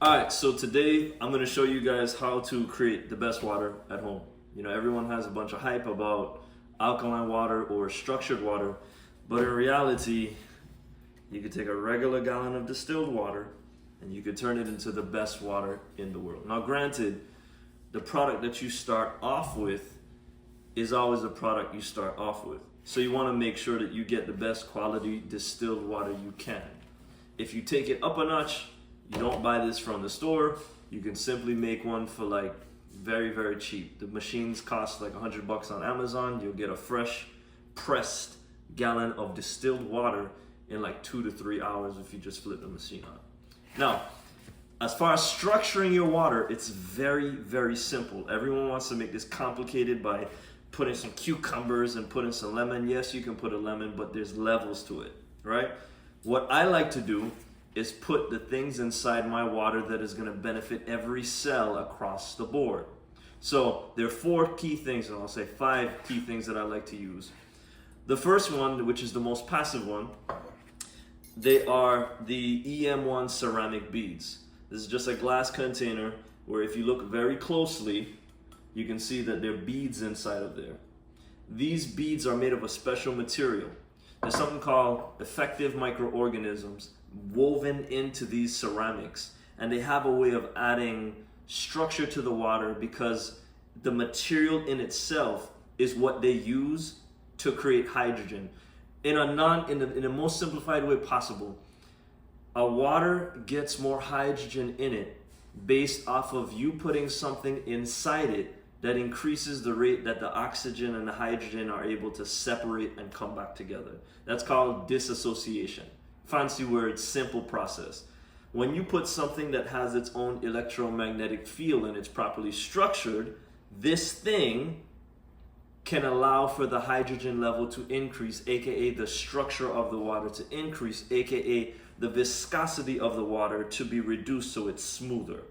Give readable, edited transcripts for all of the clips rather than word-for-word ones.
Alright, so today I'm going to show you guys how to create the best water at home. You know, everyone has a bunch of hype about alkaline water or structured water, but in reality, you could take a regular gallon of distilled water and you could turn it into the best water in the world. Now granted, the product that you start off with is always the product you start off with. So you want to make sure that you get the best quality distilled water you can. If you take it up a notch, you don't buy this from the store, you can simply make one for like very cheap. The machines cost like $100 on Amazon. You'll get a fresh pressed gallon of distilled water in like 2 to 3 hours if you just flip the machine on. Now, as far as structuring your water, it's very simple. Everyone wants to make this complicated by putting some cucumbers and putting some lemon. Yes, you can put a lemon, but there's levels to it, right? What I like to do is put the things inside my water that is going to benefit every cell across the board. So there are 4 key things, and I'll say 5 key things that I like to use. The first one, which is the most passive one, they are the EM1 ceramic beads. This is just a glass container where if you look very closely, you can see that there are beads inside of there. These beads are made of a special material. There's something called effective microorganisms woven into these ceramics, and they have a way of adding structure to the water because the material in itself is what they use to create hydrogen. In the most simplified way possible, a water gets more hydrogen in it based off of you putting something inside it that increases the rate that the oxygen and the hydrogen are able to separate and come back together. That's called dissociation. Fancy word, simple process. When you put something that has its own electromagnetic field and it's properly structured, this thing can allow for the hydrogen level to increase, aka the structure of the water to increase, aka the viscosity of the water to be reduced so it's smoother.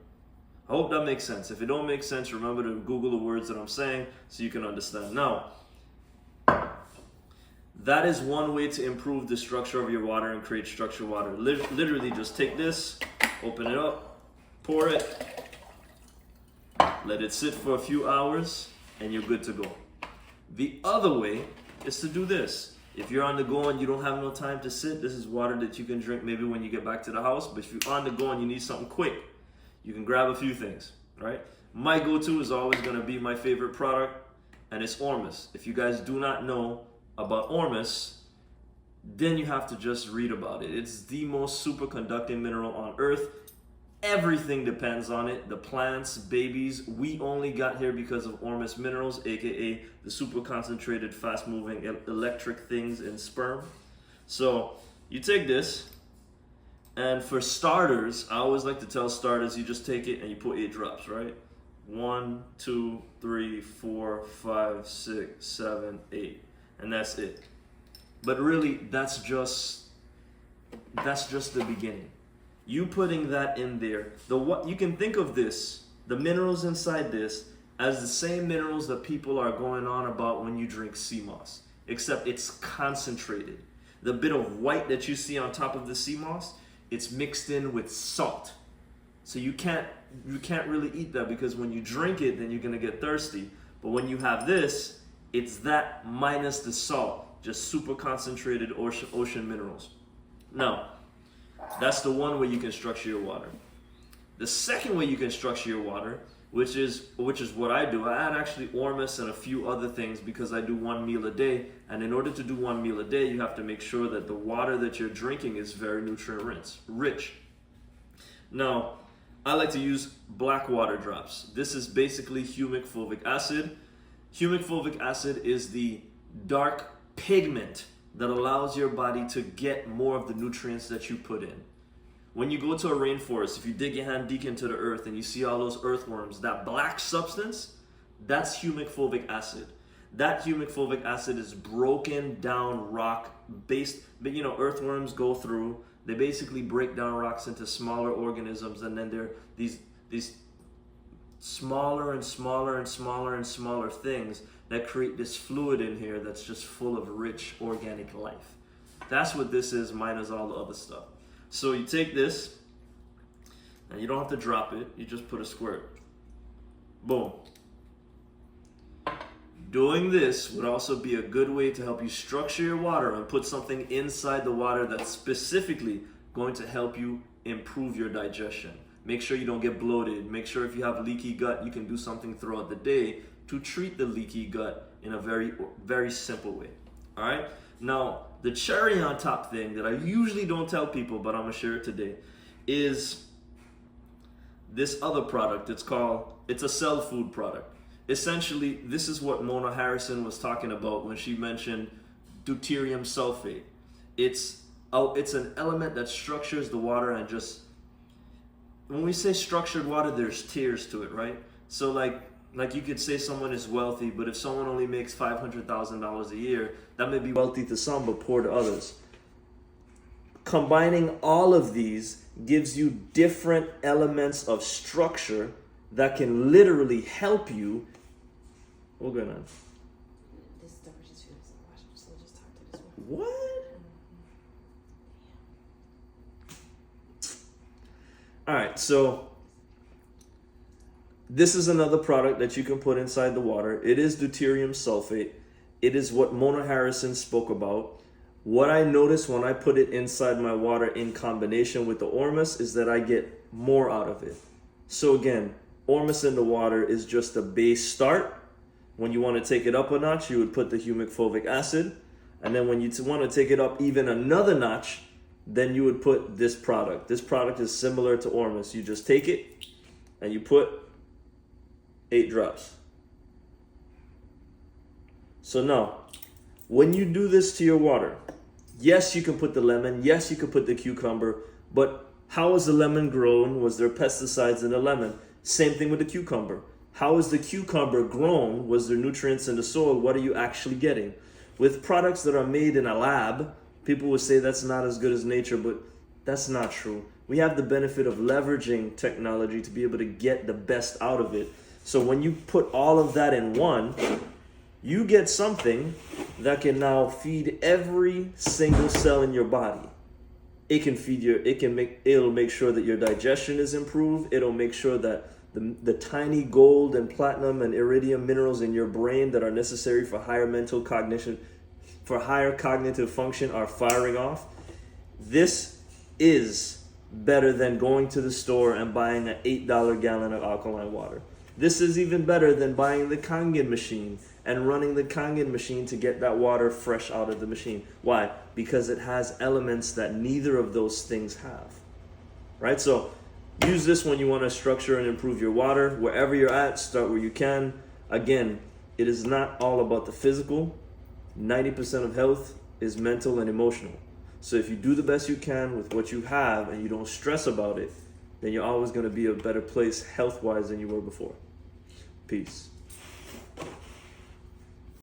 I hope that makes sense. If it don't make sense, remember to Google the words that I'm saying so you can understand. Now, that is one way to improve the structure of your water and create structured water. Literally just take this, open it up, pour it, let it sit for a few hours, and you're good to go. The other way is to do this. If you're on the go and you don't have no time to sit, this is water that you can drink maybe when you get back to the house. But if you're on the go and you need something quick, you can grab a few things, right? My go-to is always going to be my favorite product, and it's Ormus. If you guys do not know about Ormus, then you have to just read about it. It's the most superconducting mineral on Earth. Everything depends on it. The plants, babies. We only got here because of Ormus minerals, aka the super concentrated, fast-moving electric things in sperm. So you take this, and for starters, I always like to tell starters, you just take it and you put 8 drops, right? 1, 2, 3, 4, 5, 6, 7, 8. And that's it. But really, that's just the beginning. You putting that in there, you can think of this, the minerals inside this, as the same minerals that people are going on about when you drink sea moss, except it's concentrated. The bit of white that you see on top of the sea moss, it's mixed in with salt. So you can't really eat that because when you drink it, then you're gonna get thirsty. But when you have this, it's that minus the salt, just super concentrated ocean minerals. Now, that's the one way you can structure your water. The second way you can structure your water, which is what I do, I add actually Ormus and a few other things because I do 1 meal a day. And in order to do 1 meal a day, you have to make sure that the water that you're drinking is very nutrient rich. Now, I like to use black water drops. This is basically humic fulvic acid. Humic fulvic acid is the dark pigment that allows your body to get more of the nutrients that you put in. When you go to a rainforest, if you dig your hand deep into the earth and you see all those earthworms, that black substance, that's humic fulvic acid. That humic fulvic acid is broken down rock based, but you know, earthworms go through, they basically break down rocks into smaller organisms, and then they're these smaller and smaller and smaller and smaller things that create this fluid in here that's just full of rich organic life. That's what this is, minus all the other stuff. So you take this, And you don't have to drop it, you just put a squirt. Boom. Doing this would also be a good way to help you structure your water and put something inside the water that's specifically going to help you improve your digestion. Make sure you don't get bloated. Make sure if you have leaky gut, you can do something throughout the day to treat the leaky gut in a very, very simple way. All right? Now, the cherry on top thing that I usually don't tell people, but I'm gonna share it today, is this other product. It's a cell food product. Essentially, this is what Mona Harrison was talking about when she mentioned deuterium sulfate. It's an element that structures the water, and just, when we say structured water, there's tiers to it, right? So like you could say someone is wealthy, but if someone only makes $500,000 a year, that may be wealthy to some but poor to others. Combining all of these gives you different elements of structure that can literally help you. What's going on? This stuff is just feels like watch, so just talk to this one. What? All right, so this is another product that you can put inside the water. It is deuterium sulfate. It is what Mona Harrison spoke about. What I notice when I put it inside my water in combination with the Ormus is that I get more out of it. So again, Ormus in the water is just a base start. When you want to take it up a notch, you would put the humic fulvic acid. And then when you want to take it up even another notch, then you would put this product. This product is similar to Ormus. You just take it and you put 8 drops. So now, when you do this to your water, yes, you can put the lemon, yes, you can put the cucumber, but how is the lemon grown? Was there pesticides in the lemon? Same thing with the cucumber. How is the cucumber grown? Was there nutrients in the soil? What are you actually getting? With products that are made in a lab, people would say that's not as good as nature, but that's not true. We have the benefit of leveraging technology to be able to get the best out of it. So when you put all of that in one, you get something that can now feed every single cell in your body. It'll make sure that your digestion is improved. It'll make sure that the tiny gold and platinum and iridium minerals in your brain that are necessary for higher mental cognition, for higher cognitive function, are firing off. This is better than going to the store and buying an $8 gallon of alkaline water. This is even better than buying the Kangen machine and running the Kangen machine to get that water fresh out of the machine. Why? Because it has elements that neither of those things have. Right? So use this when you want to structure and improve your water. Wherever you're at, start where you can. Again, it is not all about the physical. 90% of health is mental and emotional. So if you do the best you can with what you have and you don't stress about it, then you're always going to be a better place health-wise than you were before. Peace.